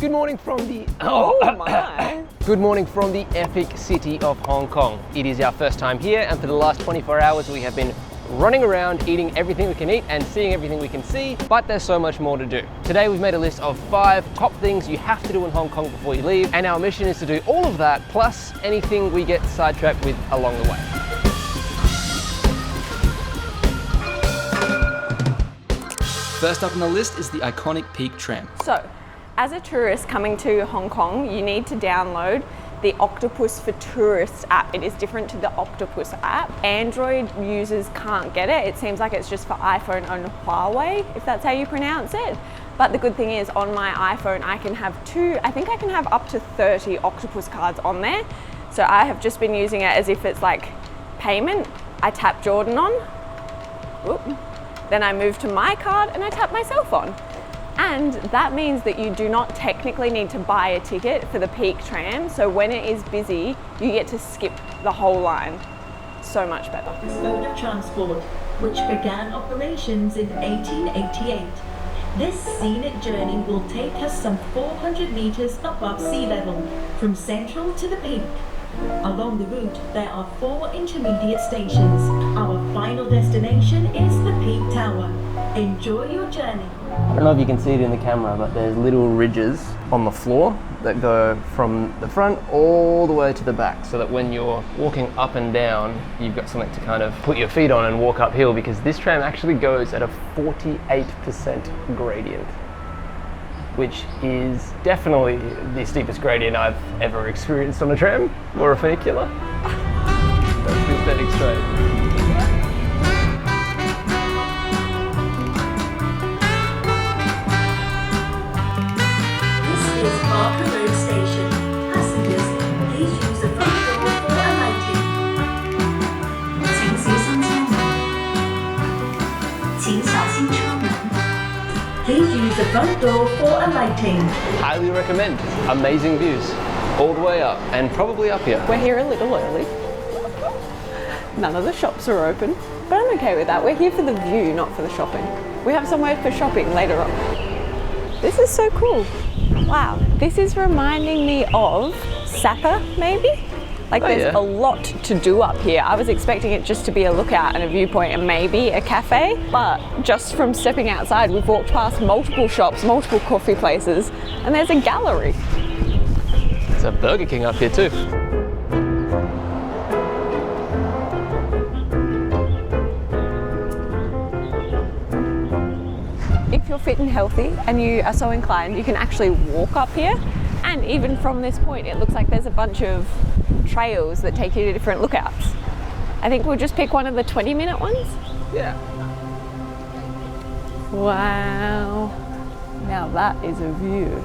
Good morning from the my. Good morning from the epic city of Hong Kong. It is our first time here, and for the last 24 hours we have been running around eating everything we can eat and seeing everything we can see, but there's so much more to do. Today we've made a list of 5 top things you have to do in Hong Kong before you leave, and our mission is to do all of that plus anything we get sidetracked with along the way. First up on the list is the iconic Peak Tram. So, as a tourist coming to Hong Kong, you need to download the Octopus for Tourists app. It is different to the Octopus app. Android users can't get it. It seems like it's just for iPhone and Huawei, if that's how you pronounce it. But the good thing is on my iPhone, I can have I think I can have up to 30 Octopus cards on there. So I have just been using it as if it's like payment. I tap Jordan on, whoop, then I move to my card and I tap myself on. And that means that you do not technically need to buy a ticket for the Peak Tram. So when it is busy, you get to skip the whole line. So much better. This mode of transport, which began operations in 1888. This scenic journey will take us some 400 meters above sea level, from Central to the Peak. Along the route, there are 4 intermediate stations. Our final destination is the Peak Tower. Enjoy your journey. I don't know if you can see it in the camera, but there's little ridges on the floor that go from the front all the way to the back, so that when you're walking up and down, you've got something to kind of put your feet on and walk uphill, because this tram actually goes at a 48% gradient, which is definitely the steepest gradient I've ever experienced on a tram or a funicular. That's the aesthetic straight. Marker Road Station. Passengers, please use the front door for alighting. 请小心车门. 请小心车门. Please use the front door for alighting. Highly recommend. Amazing views all the way up, and probably up here. We're here a little early. None of the shops are open, but I'm okay with that. We're here for the view, not for the shopping. We have somewhere for shopping later on. This is so cool. Wow, this is reminding me of Sapa, maybe? Like there's a lot to do up here. I was expecting it just to be a lookout and a viewpoint and maybe a cafe, but just from stepping outside, we've walked past multiple shops, multiple coffee places, and there's a gallery. There's a Burger King up here too. If you're fit and healthy and you are so inclined, you can actually walk up here. And even from this point, it looks like there's a bunch of trails that take you to different lookouts. I think we'll just pick one of the 20-minute ones. Yeah. Wow. Now that is a view.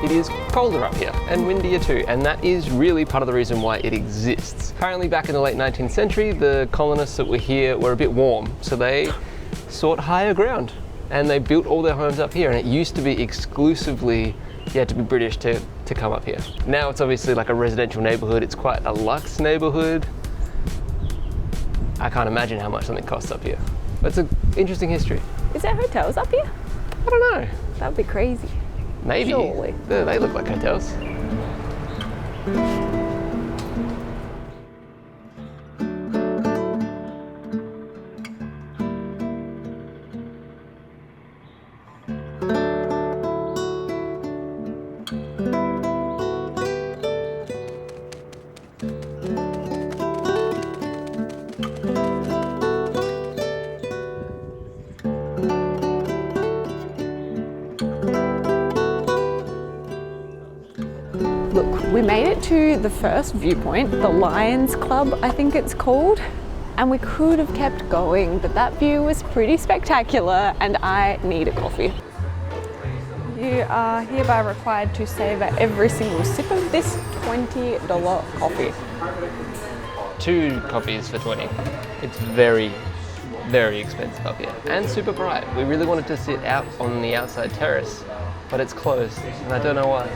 It is colder up here and windier too, and that is really part of the reason why it exists. Apparently back in the late 19th century, the colonists that were here were a bit warm, so they sought higher ground and they built all their homes up here, and it used to be exclusively, you had to be British to come up here. Now it's obviously like a residential neighbourhood, it's quite a luxe neighbourhood. I can't imagine how much something costs up here. But it's an interesting history. Is there hotels up here? I don't know. That would be crazy. Maybe. Surely. They look like hotels. Look, we made it to the first viewpoint, the Lions Club, I think it's called. And we could have kept going, but that view was pretty spectacular and I need a coffee. You are hereby required to savour every single sip of this $20 coffee. 2 coffees for 20. It's very, very expensive up here and super bright. We really wanted to sit out on the outside terrace, but it's closed and I don't know why. I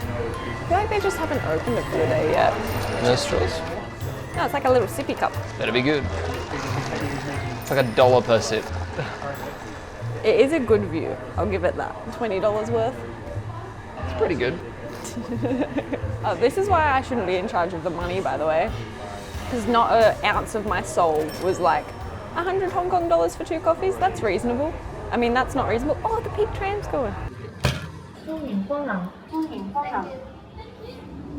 feel like they just haven't opened it for the day yet. No straws. No, it's like a little sippy cup. Better be good. It's like $1 per sip. It is a good view. I'll give it that. $20 worth. It's pretty good. Oh, this is why I shouldn't be in charge of the money, by the way. Because not an ounce of my soul was like, 100 Hong Kong dollars for 2 coffees? That's reasonable. I mean, that's not reasonable. Oh, the peak tram's going.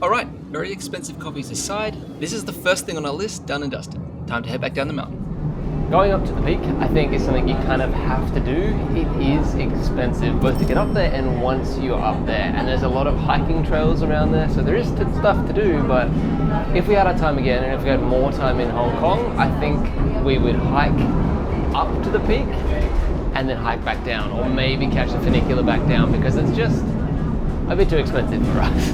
Alright, very expensive coffees aside, this is the first thing on our list done and dusted. Time to head back down the mountain. Going up to the peak, I think, is something you kind of have to do. It is expensive, both to get up there and once you're up there. And there's a lot of hiking trails around there, so there is stuff to do, but if we had our time again, and if we had more time in Hong Kong, I think we would hike up to the peak and then hike back down, or maybe catch the funicular back down, because it's just a bit too expensive for us.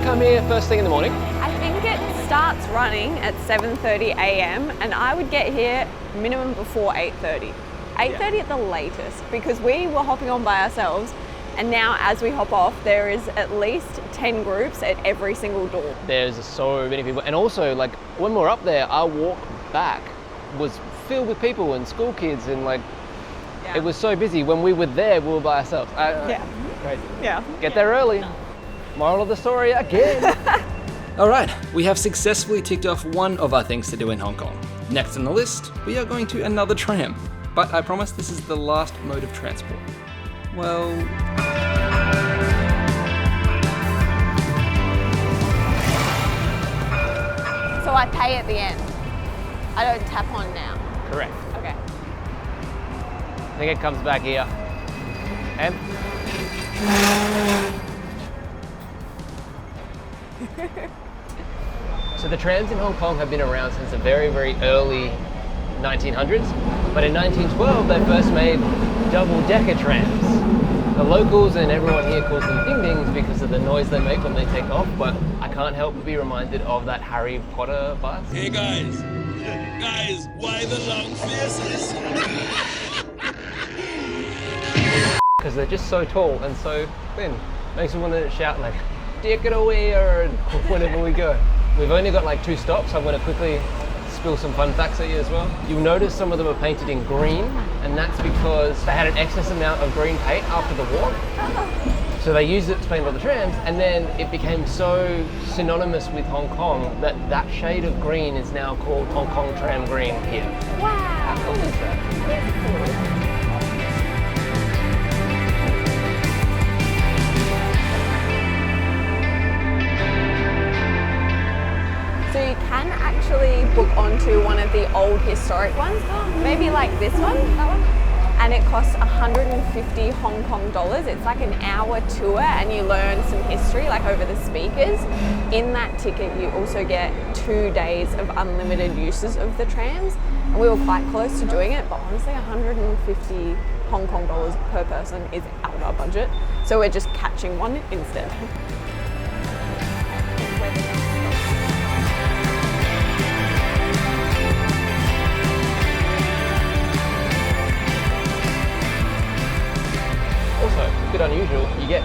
Come here first thing in the morning. I think it starts running at 7:30 a.m. and I would get here minimum before 8:30. 8:30 at the latest, because we were hopping on by ourselves, and now as we hop off, there is at least 10 groups at every single door. There's so many people, and also like when we're up there, our walk back was filled with people and school kids, and like it was so busy. When we were there, we were by ourselves. Crazy. Yeah. Get there early. Moral of the story again. Alright, we have successfully ticked off one of our things to do in Hong Kong. Next on the list, we are going to another tram. But I promise this is the last mode of transport. Well... So I pay at the end. I don't tap on now. Correct. Okay. I think it comes back here. And so the trams in Hong Kong have been around since the very, very early 1900s, but in 1912 they first made double-decker trams. The locals and everyone here calls them ding-dings because of the noise they make when they take off, but I can't help but be reminded of that Harry Potter bus. Hey guys, why the long faces? Because they're just so tall and so thin. Makes me want to shout like, "Take it away," or whenever we go. We've only got like 2 stops. I'm going to quickly spill some fun facts at you as well. You'll notice some of them are painted in green, and that's because they had an excess amount of green paint after the war. So they used it to paint all the trams, and then it became so synonymous with Hong Kong that that shade of green is now called Hong Kong Tram Green here. Wow. How cool is that? That's cool. So you can actually book onto one of the old historic ones, maybe like this one, that one, and it costs 150 Hong Kong dollars. It's like an hour tour and you learn some history like over the speakers. In that ticket you also get 2 days of unlimited uses of the trams, and we were quite close to doing it, but honestly 150 Hong Kong dollars per person is out of our budget, so we're just catching one instead. Also, a bit unusual, you get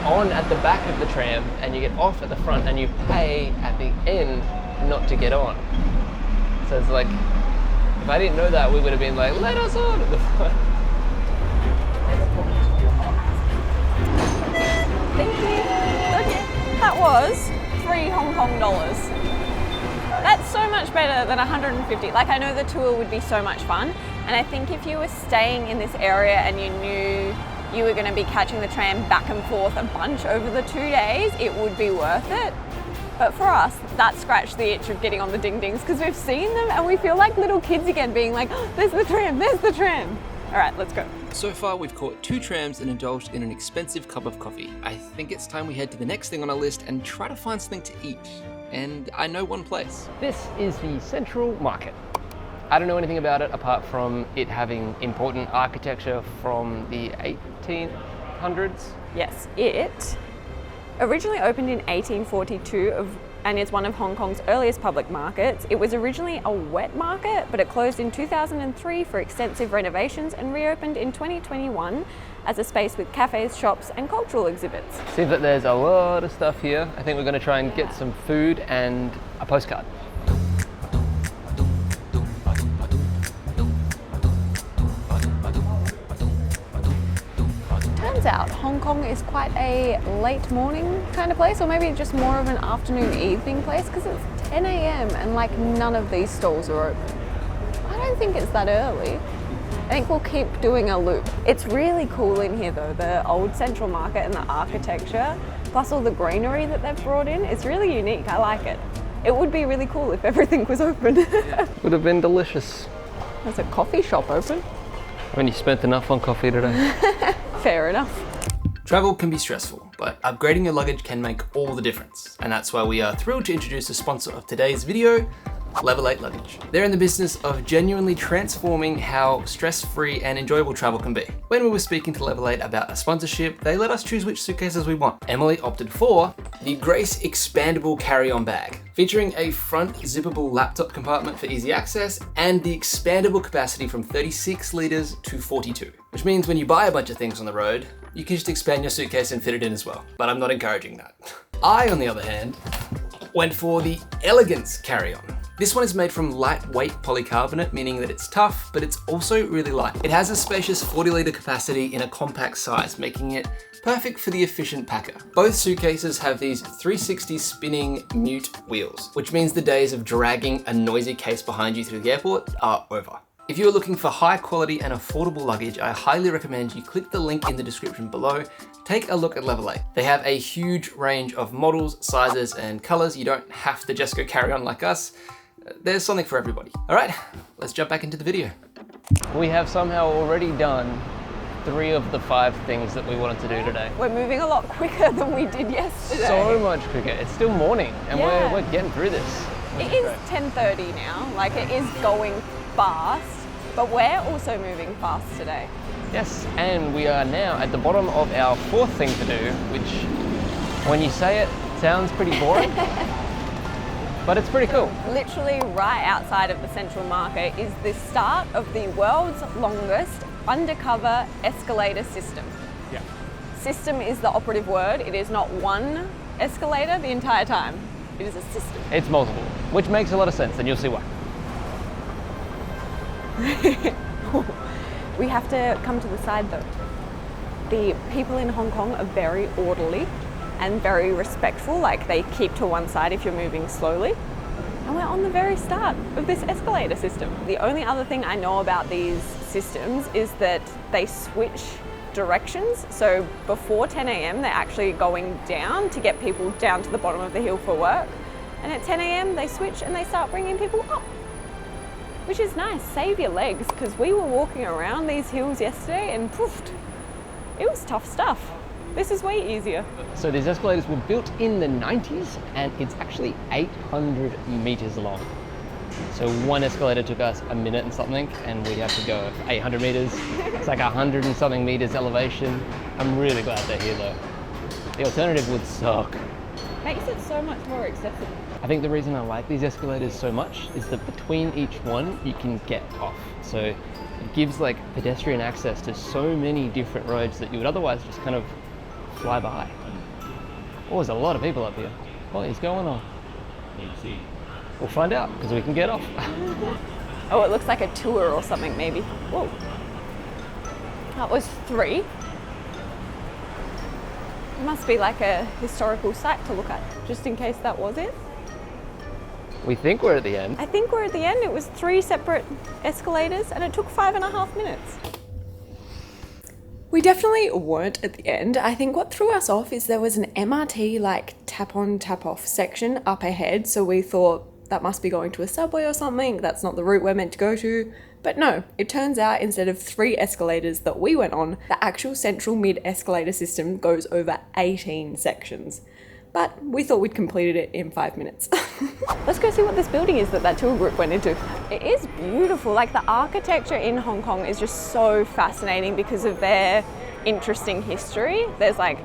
on at the back of the tram and you get off at the front, and you pay at the end not to get on. So it's like, if I didn't know that, we would have been like, let us on at the front. Thank you. Okay. That was 3 Hong Kong dollars. That's so much better than 150. Like, I know the tour would be so much fun, and I think if you were staying in this area and you knew you were going to be catching the tram back and forth a bunch over the 2 days, it would be worth it. But for us, that scratched the itch of getting on the ding-dings, because we've seen them and we feel like little kids again, being like, oh, there's the tram, there's the tram. All right, let's go. So far we've caught 2 trams and indulged in an expensive cup of coffee. I think it's time we head to the next thing on our list and try to find something to eat. and I know one place. This is the Central Market. I don't know anything about it apart from it having important architecture from the 1800s. Yes, it originally opened in 1842 and is one of Hong Kong's earliest public markets. It was originally a wet market, but it closed in 2003 for extensive renovations and reopened in 2021 as a space with cafes, shops, and cultural exhibits. Seems that there's a lot of stuff here. I think we're going to try and get some food and a postcard. Turns out Hong Kong is quite a late morning kind of place, or maybe just more of an afternoon evening place, because it's 10 a.m. and like none of these stalls are open. I don't think it's that early. I think we'll keep doing a loop. It's really cool in here though, the old Central Market and the architecture, plus all the greenery that they've brought in. It's really unique, I like it. It would be really cool if everything was open. Would have been delicious. There's a coffee shop open. I mean, you spent enough on coffee today. Fair enough. Travel can be stressful, but upgrading your luggage can make all the difference. And that's why we are thrilled to introduce the sponsor of today's video, Level 8 Luggage. They're in the business of genuinely transforming how stress-free and enjoyable travel can be. When we were speaking to Level 8 about a sponsorship, they let us choose which suitcases we want. Emily opted for the Grace Expandable Carry-On Bag, featuring a front zippable laptop compartment for easy access and the expandable capacity from 36 litres to 42. Which means when you buy a bunch of things on the road, you can just expand your suitcase and fit it in as well. But I'm not encouraging that. I, on the other hand, went for the Elegance Carry-On. This one is made from lightweight polycarbonate, meaning that it's tough, but it's also really light. It has a spacious 40-litre capacity in a compact size, making it perfect for the efficient packer. Both suitcases have these 360 spinning mute wheels, which means the days of dragging a noisy case behind you through the airport are over. If you're looking for high quality and affordable luggage, I highly recommend you click the link in the description below. Take a look at Level 8. They have a huge range of models, sizes, and colors. You don't have to just go carry on like us. There's something for everybody. All right, let's jump back into the video. We have somehow already done 3 of the 5 things that we wanted to do today. We're moving a lot quicker than we did yesterday. So much quicker. It's still morning and Yeah. we're getting through this. It is 10:30 now, like it is going fast, but we're also moving fast today. Yes, and we are now at the bottom of our 4th thing to do, which when you say it, sounds pretty boring, but it's pretty cool. Literally right outside of the Central Market is the start of the world's longest undercover escalator system. Yeah. System is the operative word. It is not one escalator the entire time. It is a system. It's multiple, which makes a lot of sense, and you'll see why. We have to come to the side though. The people in Hong Kong are very orderly and very respectful, like they keep to one side if you're moving slowly. And we're on the very start of this escalator system. The only other thing I know about these systems is that they switch directions. So before 10 a.m. they're actually going down to get people down to the bottom of the hill for work. And at 10 a.m. they switch and they start bringing people up. Which is nice, save your legs, because we were walking around these hills yesterday and poofed. It was tough stuff. This is way easier. So these escalators were built in the 90s and it's actually 800 meters long. So one escalator took us a minute and something and we have to go 800 meters. It's like 100 and something meters elevation. I'm really glad they're here though. The alternative would suck. Makes it so much more accessible. I think the reason I like these escalators so much is that between each one you can get off. So it gives like pedestrian access to so many different roads that you would otherwise just kind of fly by. Oh, there's a lot of people up here. What is going on? We'll find out because we can get off. Oh, it looks like a tour or something maybe. Whoa. That was 3. It must be like a historical site to look at, just in case that was it. We think we're at the end. I think we're at the end. It was 3 separate escalators and it took 5.5 minutes. We definitely weren't at the end. I think what threw us off is there was an MRT like tap on tap off section up ahead, so we thought that must be going to a subway or something. That's not the route we're meant to go to. But no, it turns out instead of 3 escalators that we went on, the actual central mid escalator system goes over 18 sections. but we thought we'd completed it in 5 minutes. Let's go see what this building is that tour group went into. It is beautiful. Like, the architecture in Hong Kong is just so fascinating because of their interesting history. There's like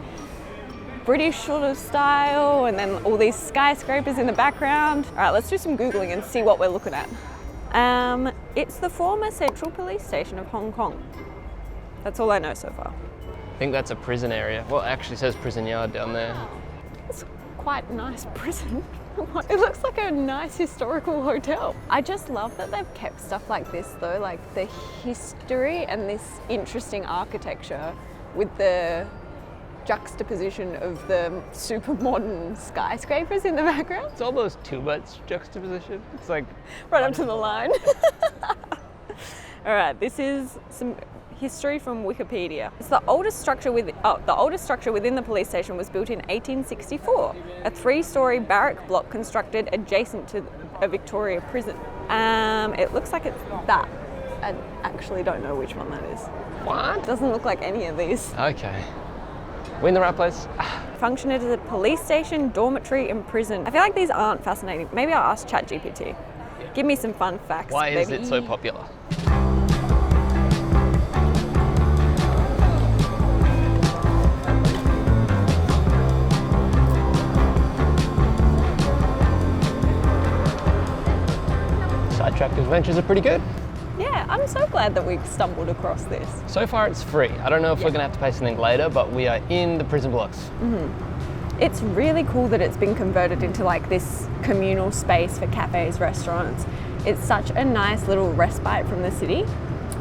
British sort of style and then all these skyscrapers in the background. All right, let's do some Googling and see what we're looking at. It's the former Central Police Station of Hong Kong. That's all I know so far. I think that's a prison area. Well, it actually says prison yard down there. It's quite a nice prison. It looks like a nice historical hotel. I just love that they've kept stuff like this though, like the history and this interesting architecture with the juxtaposition of the super modern skyscrapers in the background. It's almost too much juxtaposition. It's like right up to the line. All right, this is some history from Wikipedia. It's the oldest structure within the police station was built in 1864. A 3-story barrack block constructed adjacent to a Victoria prison. It looks like it's that. I actually don't know which one that is. What? It doesn't look like any of these. Okay. We're in the right place. Functioned as a police station, dormitory, and prison. I feel like these aren't fascinating. Maybe I'll ask ChatGPT. Give me some fun facts. Why is baby. it so popular? Sidetrack adventures are pretty good. Yeah, I'm so glad that we've stumbled across this. So far it's free. I don't know if we're going to have to pay something later, but we are in the prison blocks. It's really cool that it's been converted into like this communal space for cafes, restaurants. It's such a nice little respite from the city.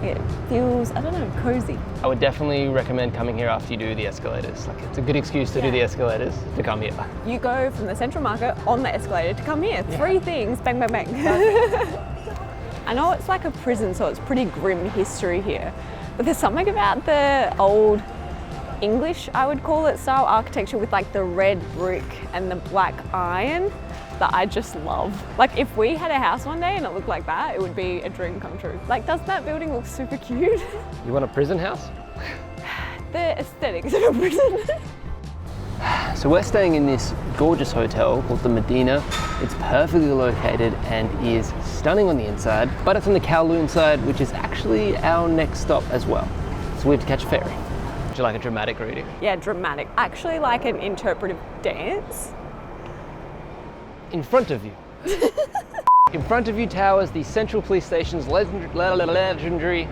It feels, I don't know, cozy. I would definitely recommend coming here after you do the escalators. Like, it's a good excuse to do the escalators to come here. You go from the Central Market on the escalator to come here. 3 things, bang, bang, bang. I know it's like a prison, so it's pretty grim history here. But there's something about the old English, I would call it, style architecture with like the red brick and the black iron that I just love. Like, if we had a house one day and it looked like that, it would be a dream come true. Like, doesn't that building look super cute? You want a prison house? The aesthetics of a prison. So we're staying in this gorgeous hotel called the Medina. It's perfectly located and is stunning on the inside, but it's on the Kowloon side, which is actually our next stop as well. So we have to catch a ferry. Would you like a dramatic reading? Yeah, dramatic. Actually like an interpretive dance. In front of you. In front of you towers the Central Police Station's legendary.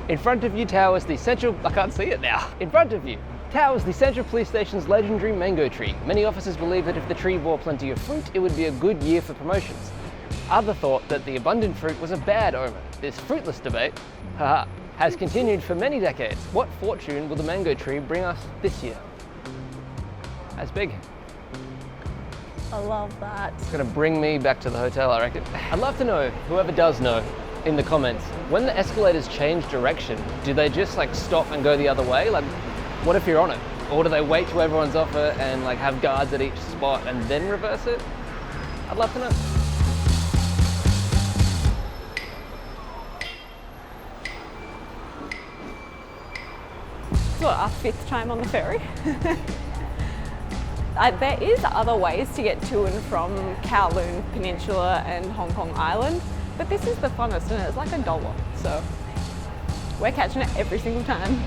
In front of you towers the Central. I can't see it now. In front of you towers the Central Police Station's legendary mango tree. Many officers believe that if the tree bore plenty of fruit, it would be a good year for promotions. Others thought that the abundant fruit was a bad omen. This fruitless debate, has continued for many decades. What fortune will the mango tree bring us this year? That's big. I love that. It's gonna bring me back to the hotel, I reckon. I'd love to know, whoever does know, in the comments, when the escalators change direction, do they just like stop and go the other way? Like, what if you're on it? Or do they wait till everyone's off it and like have guards at each spot and then reverse it? I'd love to know. It's what, our 5th time on the ferry? There is other ways to get to and from Kowloon Peninsula and Hong Kong Island, but this is the funnest and it's like $1. So we're catching it every single time.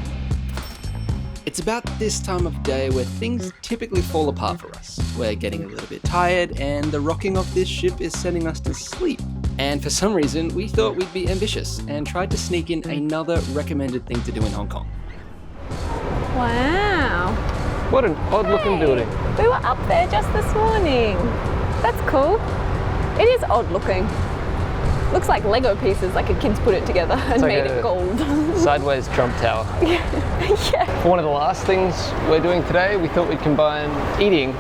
It's about this time of day where things typically fall apart for us. We're getting a little bit tired and the rocking of this ship is sending us to sleep. And for some reason, we thought we'd be ambitious and tried to sneak in another recommended thing to do in Hong Kong. Wow. What an odd looking building. We were up there just this morning. That's cool. It is odd looking. Looks like Lego pieces, like a kid's put it together and like made it gold. Sideways Trump Tower. Yeah. For one of the last things we're doing today, we thought we'd combine eating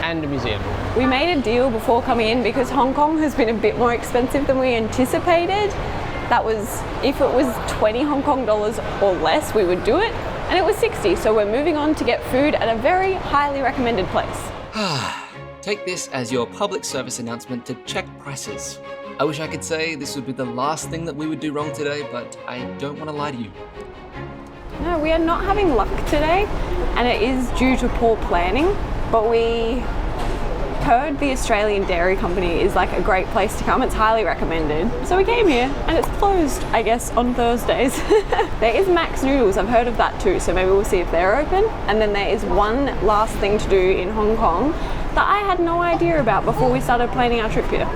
and a museum. We made a deal before coming in because Hong Kong has been a bit more expensive than we anticipated. That was, if it was 20 Hong Kong dollars or less, we would do it. And it was 60, so we're moving on to get food at a very highly recommended place. Take this as your public service announcement to check prices. I wish I could say this would be the last thing that we would do wrong today, but I don't want to lie to you. No, we are not having luck today, and it is due to poor planning, but we Heard the Australian Dairy Company is like a great place to come. It's highly recommended. So we came here and it's closed, I guess, on Thursdays. There is Max Noodles, I've heard of that too, so maybe we'll see if they're open. And then there is one last thing to do in Hong Kong that I had no idea about before we started planning our trip here.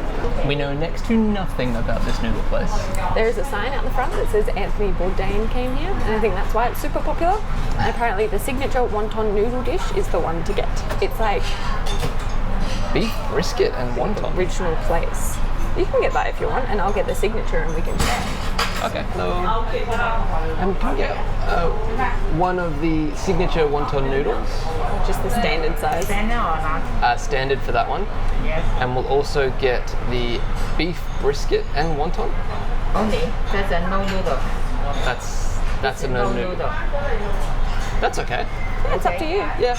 We know next to nothing about this noodle place. There is a sign out the front that says Anthony Bourdain came here, and I think that's why it's super popular. And apparently the signature wonton noodle dish is the one to get. It's like Beef brisket and wonton. original place. You can get that if you want, and I'll get the signature and we can share. Okay. So, can I get one of the signature wonton noodles? Just the standard size. Standard for that one. Yes. And we'll also get the beef brisket and wonton. Only. That's a no noodle. That's a no noodle. That's okay. Yeah, it's up to you. Yeah,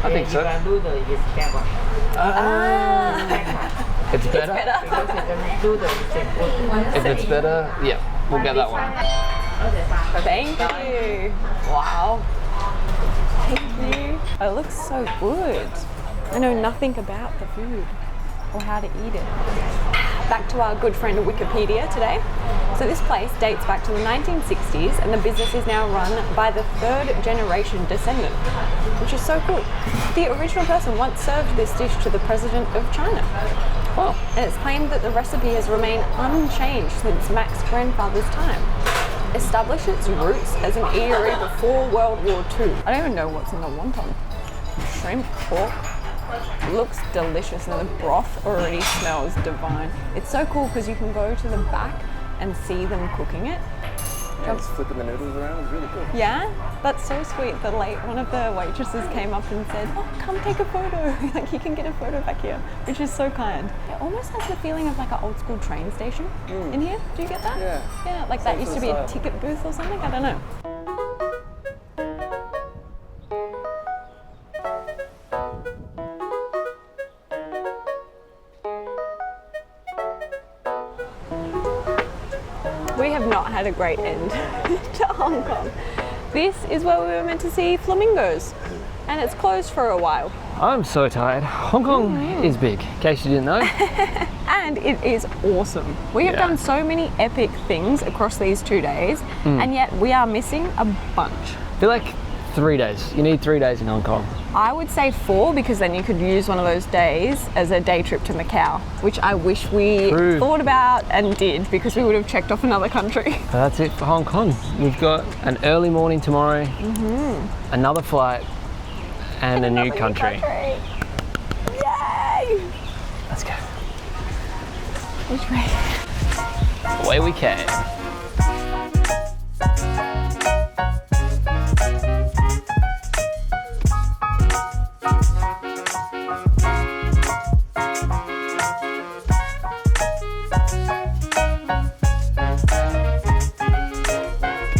I think so. If noodle is that one. It's better. Because the noodle is good. If it's better, yeah, we'll get that one. Thank you. Wow. Thank you. Oh, it looks so good. I know nothing about the food or how to eat it. Back to our good friend Wikipedia today. So this place dates back to the 1960s and the business is now run by the third generation descendant, which is so cool. The original person once served this dish to the president of China. Wow. And it's claimed that the recipe has remained unchanged since Mac's grandfather's time. Established its roots as an eatery before World War II. I don't even know what's in the wonton. Shrimp, pork. Looks delicious and the broth already smells divine. It's so cool because you can go to the back and see them cooking it. Yeah, just flipping the noodles around is really cool. Yeah, that's so sweet. One of the waitresses came up and said, "Oh, come take a photo." Like you can get a photo back here, which is so kind. It almost has the feeling of like an old school train station in here. Do you get that? Yeah. Yeah, like that used to be a ticket booth or something. I don't know. We have not had a great end to Hong Kong. This is where we were meant to see flamingos, and it's closed for a while. I'm so tired. Hong Kong is big, in case you didn't know. And it is awesome. We have done so many epic things across these 2 days, and yet we are missing a bunch. I feel like 3 days. You need 3 days in Hong Kong. I would say 4 because then you could use one of those days as a day trip to Macau, which I wish we thought about and did because we would have checked off another country. That's it for Hong Kong. We've got an early morning tomorrow, another flight, and a new country. Yay! Let's go. Which way? Away we came.